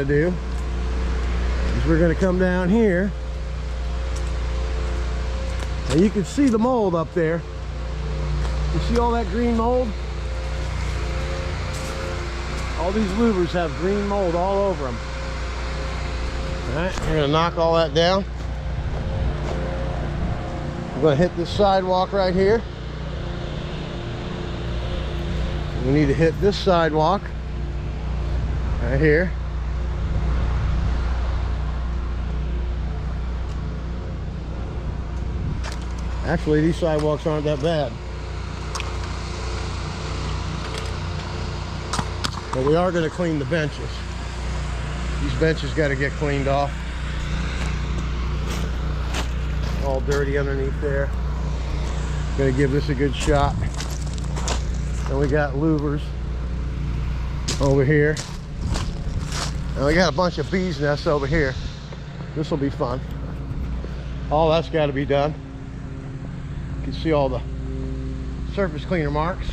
Do is we're going to come down here, and you can see the mold up there. You see all that green mold? All these louvers have green mold all over them. All right, we're going to knock all that down. We're going to hit this sidewalk right here. We need to hit this sidewalk right here. Actually, these sidewalks aren't that bad. But we are going to clean the benches. These benches got to get cleaned off. All dirty underneath there. Going to give this a good shot. And we got louvers over here. And we got a bunch of bees nests over here. This will be fun. All that's got to be done. You can see all the surface cleaner marks.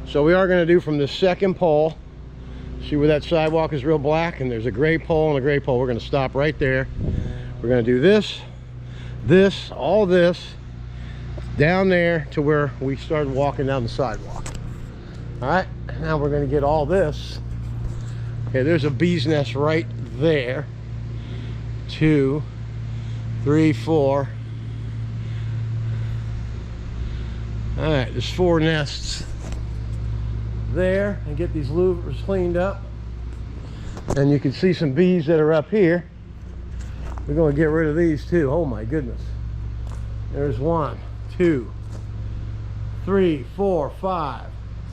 So we are going to do from the second pole. See where that sidewalk is real black, and there's a gray pole and a gray pole. We're going to stop right there. We're going to do this, all this, down there to where we started walking down the sidewalk. All right, now we're going to get all this. Okay, there's a bee's nest right there. 2, 3, 4. All right, there's 4 nests there, and get these louvers cleaned up. And you can see some bees that are up here. We're going to get rid of these too. Oh my goodness. There's 1, 2, 3, 4, 5,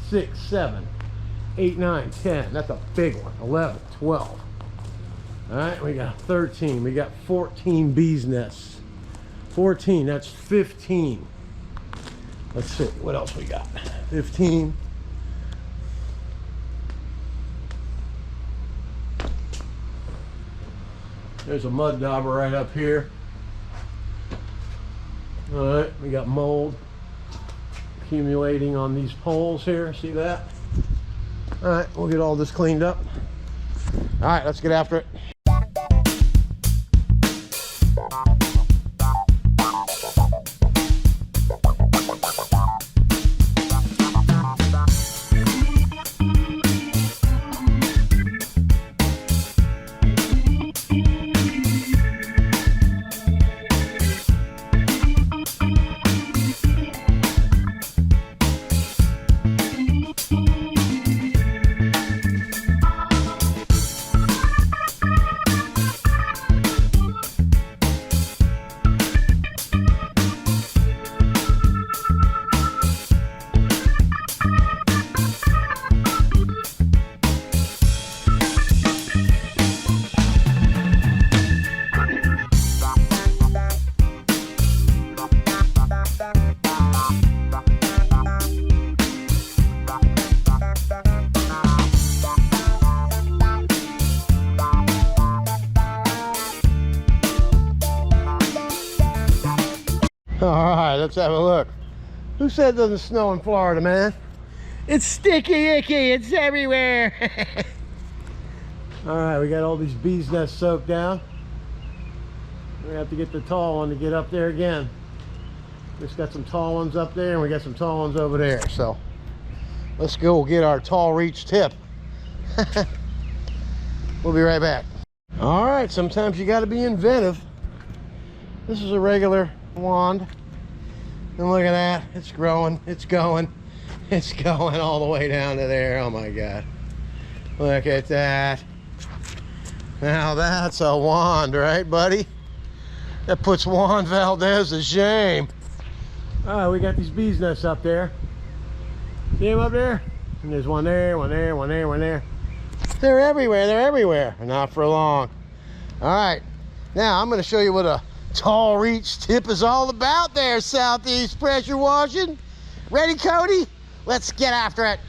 6, 7, 8, 9, 10. That's a big one. 11, 12. All right, we got 13. We got 14 bees nests. 14, that's 15. Let's see, what else we got? 15. There's a mud dauber right up here. All right, we got mold accumulating on these poles here. See that? All right, we'll get all this cleaned up. All right, let's get after it. All right, let's have a look. Who said it doesn't snow in Florida, man? It's sticky icky, it's everywhere. All right, we got all these bees nests soaked down. We're gonna have to get the tall one to get up there again. Just got some tall ones up there, and we got some tall ones over there. So let's go get our tall reach tip. We'll be right back. All right, sometimes you got to be inventive. This is a regular wand, and look at that, it's growing, it's going all the way down to there. Oh my god, look at that. Now that's a wand, right, buddy? That puts Juan Valdez to shame. All right, we got these bees nests up there. See them up there? And there's one there, one there, one there, one there. They're everywhere, they're everywhere. Not for long. All right, now I'm gonna show you what a tall reach tip is all about there, Southeast pressure washing. Ready, Cody? Let's get after it.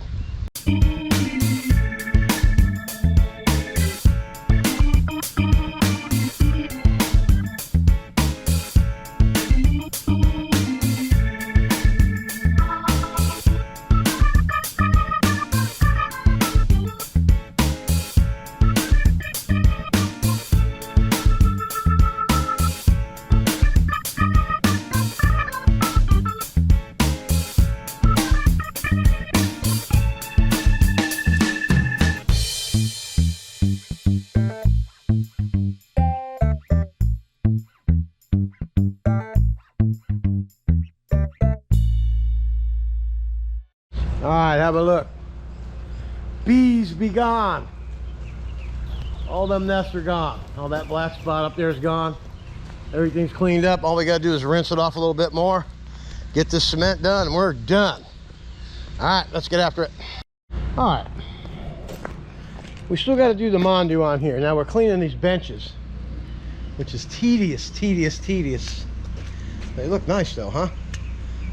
All right, have a look. Bees be gone. All them nests are gone. All that black spot up there is gone. Everything's cleaned up. All we gotta do is rinse it off a little bit more, get this cement done, and we're done. All right, let's get after it. All right, we still got to do the Mondu on here. Now we're cleaning these benches, which is tedious. They look nice though, huh?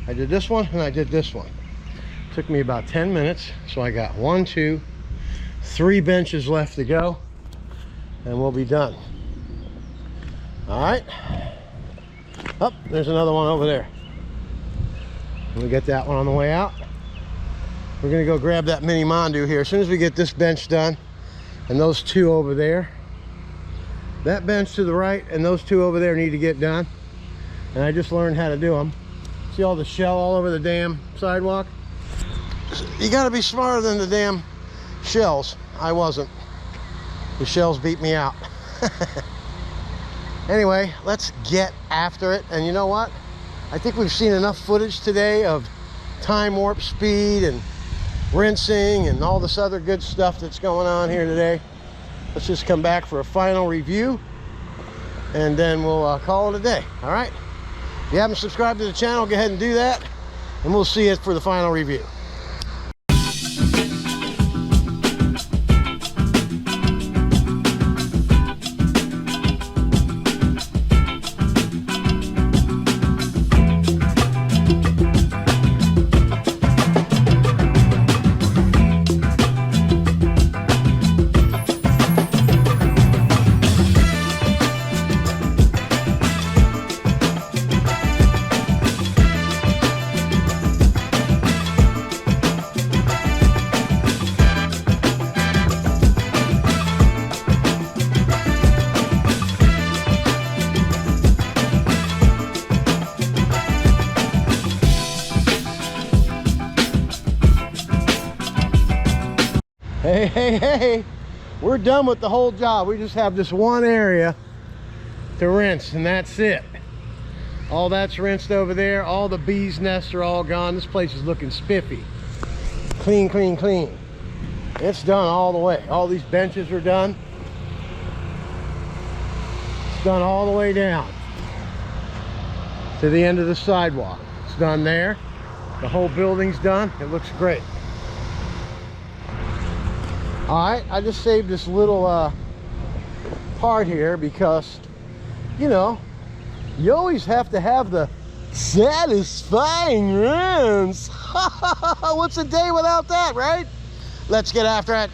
I did this one and I did this one. Took me about 10 minutes, so I got 1, 2, 3 benches left to go, and we'll be done. All right. Oh, there's another one over there. We get that one on the way out. We're gonna go grab that mini Mondu here. As soon as we get this bench done, and those 2 over there, that bench to the right and those 2 over there need to get done. And I just learned how to do them. See all the shell all over the damn sidewalk? You got to be smarter than the damn shells. I wasn't. The shells beat me out. Anyway, let's get after it. And you know what? I think we've seen enough footage today of time warp speed and rinsing and all this other good stuff that's going on here today. Let's just come back for a final review, and then we'll call it a day. All right? If you haven't subscribed to the channel, go ahead and do that, and we'll see you for the final review. Hey, we're done with the whole job. We just have this one area to rinse, and that's it. All that's rinsed over there. All the bees' nests are all gone. This place is looking spiffy. Clean, clean, clean. It's done all the way. All these benches are done. It's done all the way down to the end of the sidewalk. It's done there. The whole building's done. It looks great. All right, I just saved this little part here because, you know, you always have to have the satisfying rinse. What's a day without that, right? Let's get after it.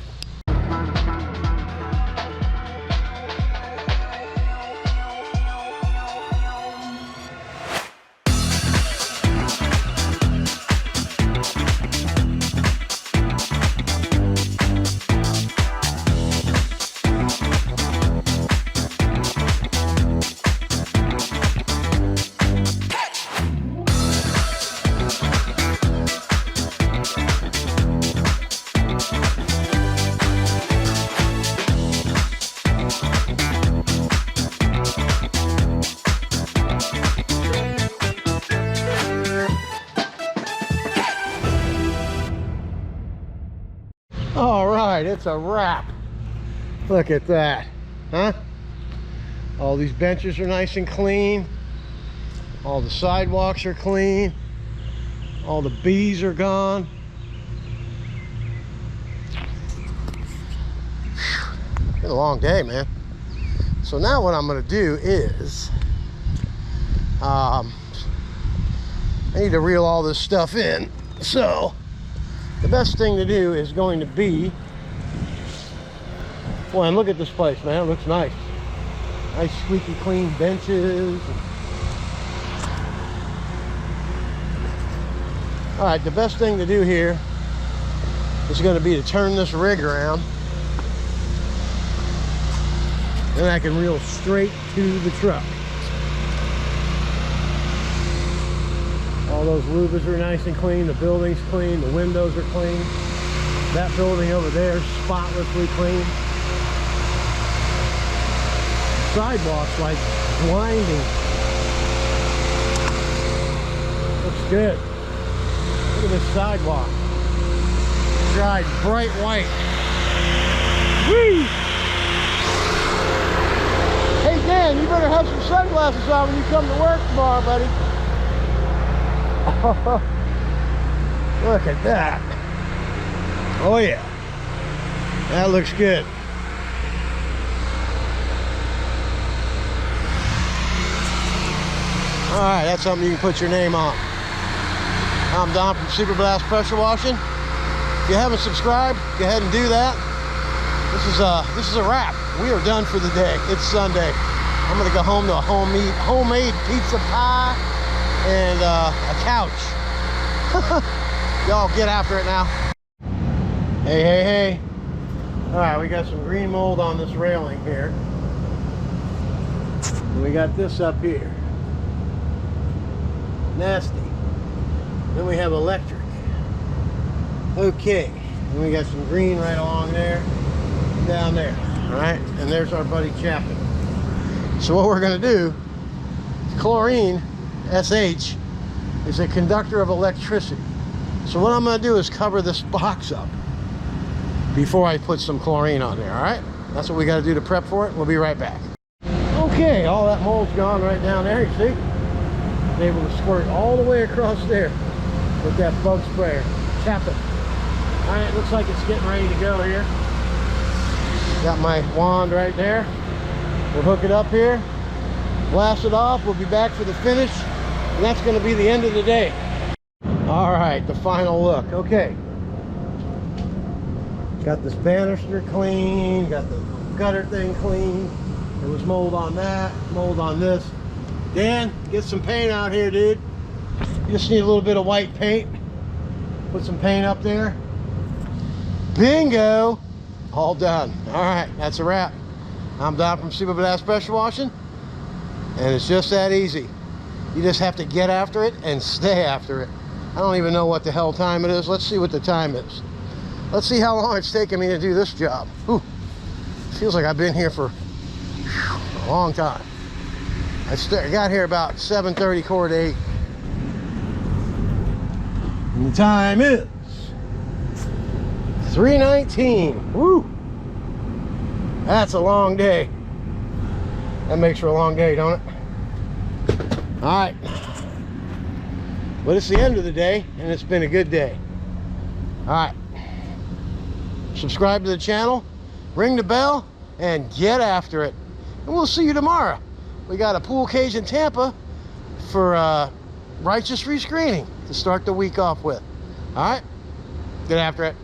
All right, it's a wrap. Look at that, huh? All these benches are nice and clean. All the sidewalks are clean. All the bees are gone. been a long day, man. So now what I'm gonna do is I need to reel all this stuff in. So the best thing to do is going to be, boy, and look at this place, man. It looks nice. Nice squeaky clean benches. All right, the best thing to do here is going to be to turn this rig around. Then I can reel straight to the truck. All those louvers are nice and clean. The building's clean. The windows are clean. That building over there is spotlessly clean. Sidewalks like blinding. Looks good. Look at this sidewalk. Dried bright white. Whee! Hey Dan, you better have some sunglasses on when you come to work tomorrow, buddy. Look at that. Oh yeah. That looks good. Alright, that's something you can put your name on. I'm Don from Super Blast Pressure Washing. If you haven't subscribed, go ahead and do that. This is a wrap. We are done for the day. It's Sunday. I'm gonna go home to a homemade pizza pie and a couch. Y'all get after it now. Hey, hey, hey. All right, we got some green mold on this railing here. And we got this up here. Nasty. Then we have electric. Okay. And we got some green right along there, down there. All right, and there's our buddy Chapman. So what we're gonna do, chlorine, SH, is a conductor of electricity. So what I'm gonna do is cover this box up before I put some chlorine on there, all right? That's what we gotta do to prep for it. We'll be right back. Okay, all that mold's gone right down there, you see? I'm able to squirt all the way across there with that bug sprayer. Tap it. All right, looks like it's getting ready to go here. Got my wand right there. We'll hook it up here, blast it off. We'll be back for the finish, and that's going to be the end of the day. All right, the final look. Okay, got this banister clean, got the gutter thing clean. There was mold on that, mold on this. Dan, get some paint out here, dude. You just need a little bit of white paint. Put some paint up there. Bingo! All done. All right, that's a wrap. I'm Don from Super Blast Pressure Washing, and it's just that easy. You just have to get after it and stay after it. I don't even know what the hell time it is. Let's see what the time is. Let's see how long it's taken me to do this job. Whew. Feels like I've been here for a long time. I got here about 7:30, quarter to 8. And the time is 3:19. Woo! That's a long day. That makes for a long day, don't it? All right. But it's the end of the day, and it's been a good day. All right. Subscribe to the channel, ring the bell, and get after it. And we'll see you tomorrow. We got a pool cage in Tampa for righteous rescreening to start the week off with. All right? Get after it.